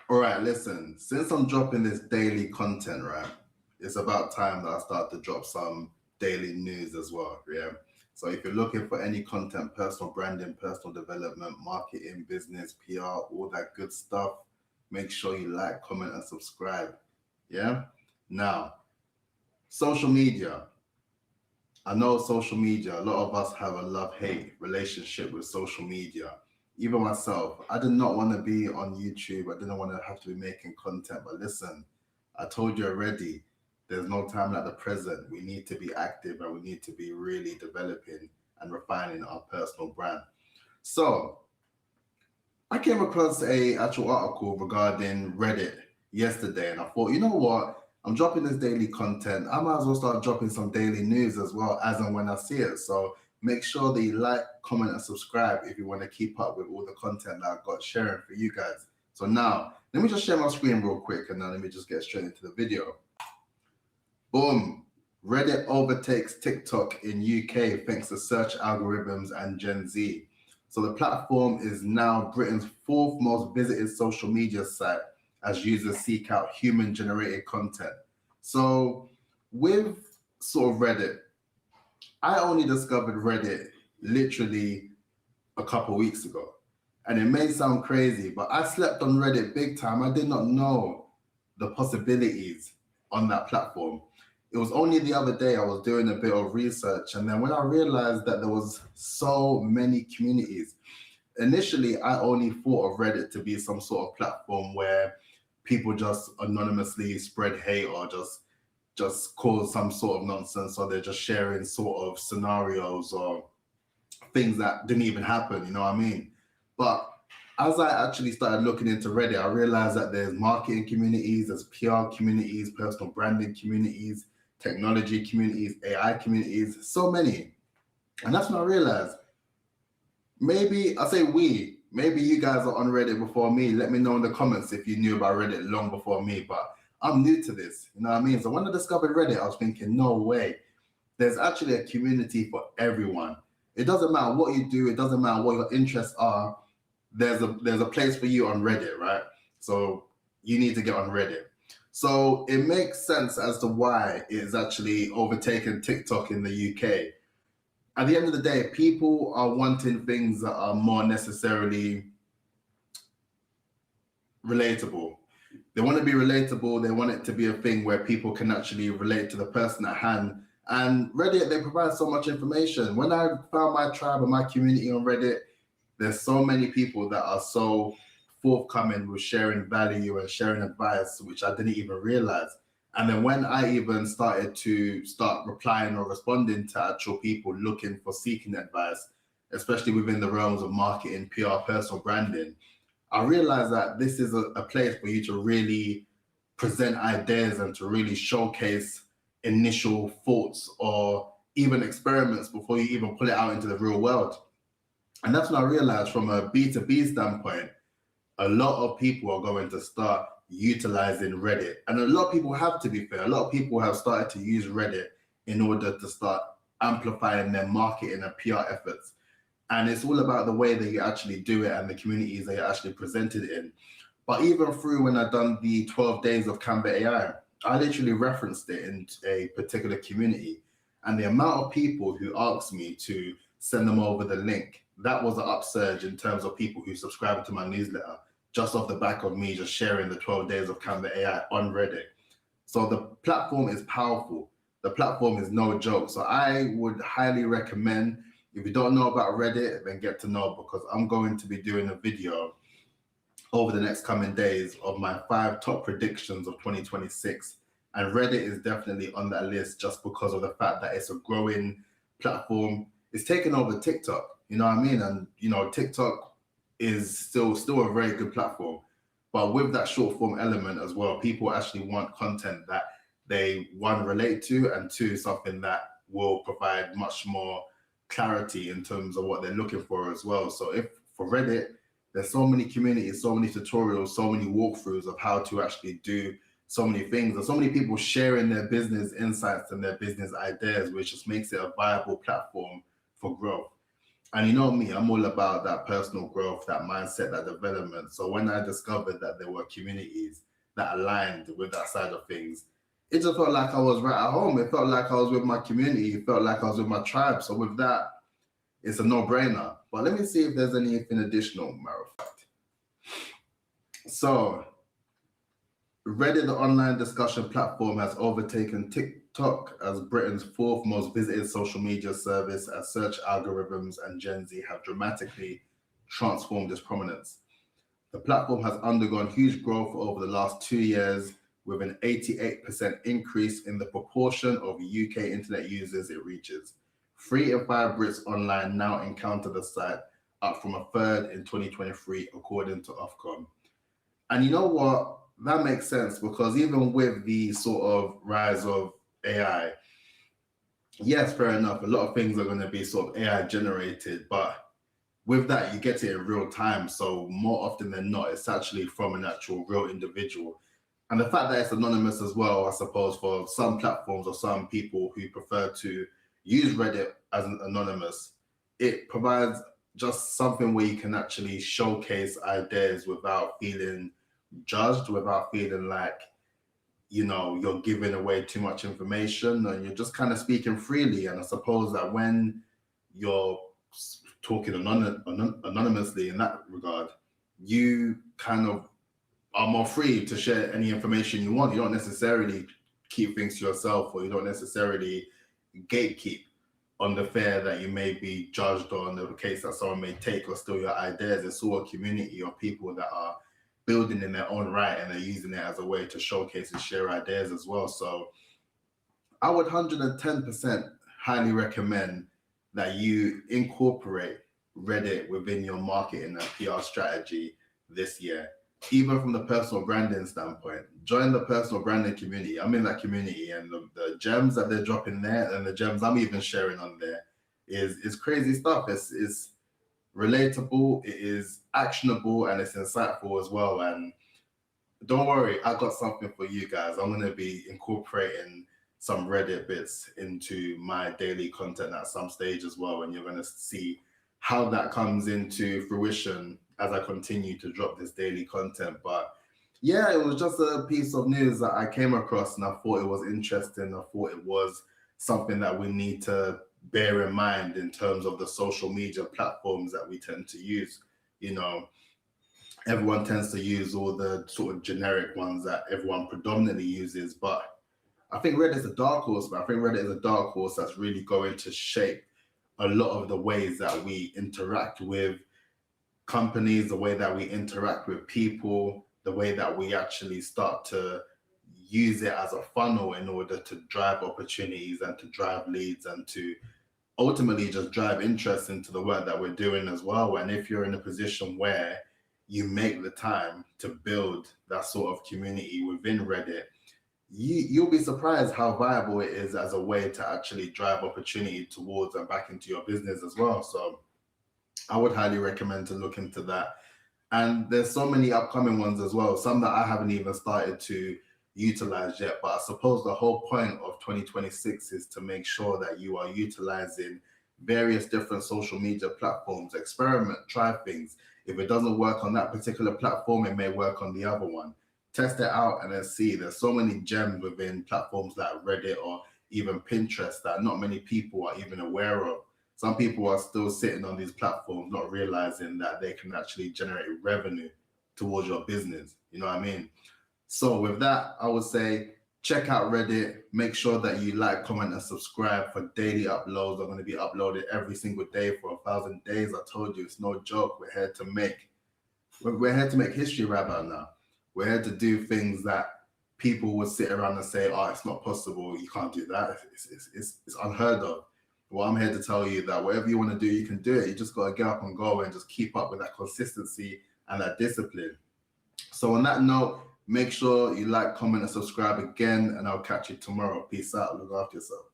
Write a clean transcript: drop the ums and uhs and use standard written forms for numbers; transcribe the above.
All right, listen, since I'm dropping this daily content, right, it's about time that I start to drop some daily news as well, yeah? So if you're looking for any content, personal branding, personal development, marketing, business, PR, all that good stuff, make sure you like, comment, and subscribe, yeah? Now, social media. I know social media, a lot of us have a love-hate relationship with social media. Even myself, I did not want to be on YouTube. I didn't want to have to be making content. But listen, I told you already, there's no time like the present. We need to be active and we need to be really developing and refining our personal brand. So I came across a actual article regarding Reddit yesterday, and I thought, you know what? I'm dropping this daily content. I might as well start dropping some daily news as well, as and when I see it. So make sure that you like, comment, and subscribe if you want to keep up with all the content that I've got sharing for you guys. So now, let me just share my screen real quick, and then let me just get straight into the video. Boom. Reddit overtakes TikTok in UK thanks to search algorithms and Gen Z. So the platform is now Britain's fourth most visited social media site as users seek out human generated content. So with sort of Reddit, I only discovered Reddit literally a couple weeks ago. And it may sound crazy, but I slept on Reddit big time. I did not know the possibilities on that platform. It was only the other day I was doing a bit of research, and then when I realized that there was so many communities, initially I only thought of Reddit to be some sort of platform where people just anonymously spread hate or just cause some sort of nonsense, or they're just sharing sort of scenarios or things that didn't even happen, you know what I mean? But as I actually started looking into Reddit, I realized that there's marketing communities, there's PR communities, personal branding communities, technology communities, AI communities, so many. And that's when I realized maybe, I say we, maybe you guys are on Reddit before me. Let me know in the comments if you knew about Reddit long before me, but I'm new to this, you know what I mean? So when I discovered Reddit, I was thinking, no way. There's actually a community for everyone. It doesn't matter what you do, it doesn't matter what your interests are, there's a place for you on Reddit, right? So you need to get on Reddit. So it makes sense as to why it is actually overtaken TikTok in the UK. At the end of the day, people are wanting things that are more necessarily relatable. They want to be relatable. They want it to be a thing where people can actually relate to the person at hand. And Reddit, they provide so much information. When I found my tribe and my community on Reddit, there's so many people that are so forthcoming with sharing value and sharing advice, which I didn't even realize. And then when I even started to start replying or responding to actual people looking for seeking advice, especially within the realms of marketing, PR, personal branding, I realized that this is a place for you to really present ideas and to really showcase initial thoughts or even experiments before you even put it out into the real world. And that's when I realized from a B2B standpoint, a lot of people are going to start utilizing Reddit. And a lot of people have, to be fair, a lot of people have started to use Reddit in order to start amplifying their marketing and PR efforts. And it's all about the way that you actually do it and the communities that you're actually presented in. But even through when I've done the 12 days of Canva AI, I literally referenced it in a particular community. And the amount of people who asked me to send them over the link, that was an upsurge in terms of people who subscribed to my newsletter, just off the back of me just sharing the 12 days of Canva AI on Reddit. So the platform is powerful. The platform is no joke. So I would highly recommend, if you don't know about Reddit, then get to know, because I'm going to be doing a video over the next coming days of my 5 top predictions of 2026. And Reddit is definitely on that list just because of the fact that it's a growing platform. It's taken over TikTok, you know what I mean? And, you know, TikTok is still a very good platform. But with that short form element as well, people actually want content that they, one, relate to, and two, something that will provide much more clarity in terms of what they're looking for as well. So if for Reddit, there's so many communities, so many tutorials, so many walkthroughs of how to actually do so many things, and so many people sharing their business insights and their business ideas, which just makes it a viable platform for growth. And you know me, I'm all about that personal growth, that mindset, that development. So when I discovered that there were communities that aligned with that side of things, it just felt like I was right at home. It felt like I was with my community. It felt like I was with my tribe. So with that, it's a no-brainer. But let me see if there's anything additional, matter of fact. So Reddit, the online discussion platform, has overtaken TikTok as Britain's fourth most visited social media service, as search algorithms and Gen Z have dramatically transformed its prominence. The platform has undergone huge growth over the last 2 years, with an 88% increase in the proportion of UK internet users it reaches. 3 in 5 Brits online now encounter the site, up from a third in 2023, according to Ofcom. And you know what? That makes sense, because even with the sort of rise of AI, yes, fair enough, a lot of things are going to be sort of AI generated, but with that, you get it in real time. So more often than not, it's actually from an actual real individual. And the fact that it's anonymous as well, I suppose, for some platforms or some people who prefer to use Reddit as an anonymous, it provides just something where you can actually showcase ideas without feeling judged, without feeling like, you know, you're giving away too much information, and you're just kind of speaking freely. And I suppose that when you're talking anonymously in that regard, you kind of are more free to share any information you want. You don't necessarily keep things to yourself, or you don't necessarily gatekeep on the fear that you may be judged, or on the case that someone may take or steal your ideas. It's all a community of people that are building in their own right, and they're using it as a way to showcase and share ideas as well. So I would 110% highly recommend that you incorporate Reddit within your marketing and PR strategy this year, even from the personal branding standpoint. Join the personal branding community. I'm in that community, and the gems that they're dropping there, and the gems I'm even sharing on there, is crazy stuff. It's relatable, it is actionable, and it's insightful as well. And don't worry, I got something for you guys. I'm going to be incorporating some Reddit bits into my daily content at some stage as well, and you're going to see how that comes into fruition as I continue to drop this daily content. But yeah, it was just a piece of news that I came across, and I thought it was interesting. I thought it was something that we need to bear in mind in terms of the social media platforms that we tend to use. You know, everyone tends to use all the sort of generic ones that everyone predominantly uses, but I think Reddit is a dark horse, but I think Reddit is a dark horse that's really going to shape a lot of the ways that we interact with companies, the way that we interact with people, the way that we actually start to use it as a funnel in order to drive opportunities and to drive leads and to ultimately just drive interest into the work that we're doing as well. And if you're in a position where you make the time to build that sort of community within Reddit, you'll be surprised how viable it is as a way to actually drive opportunity towards and back into your business as well. So I would highly recommend to look into that. And there's so many upcoming ones as well, some that I haven't even started to utilize yet. But I suppose the whole point of 2026 is to make sure that you are utilizing various different social media platforms, experiment, try things. If it doesn't work on that particular platform, it may work on the other one. Test it out and then see. There's so many gems within platforms like Reddit or even Pinterest that not many people are even aware of. Some people are still sitting on these platforms not realizing that they can actually generate revenue towards your business. You know what I mean? So with that, I would say check out Reddit. Make sure that you like, comment, and subscribe for daily uploads. I'm going to be uploaded every single day for 1,000 days. I told you, it's no joke. We're here to make history right about now. We're here to do things that people would sit around and say, "Oh, it's not possible. You can't do that. It's unheard of." Well, I'm here to tell you that whatever you want to do, you can do it. You just got to get up and go and just keep up with that consistency and that discipline. So on that note, make sure you like, comment, and subscribe again, and I'll catch you tomorrow. Peace out. Look after yourself.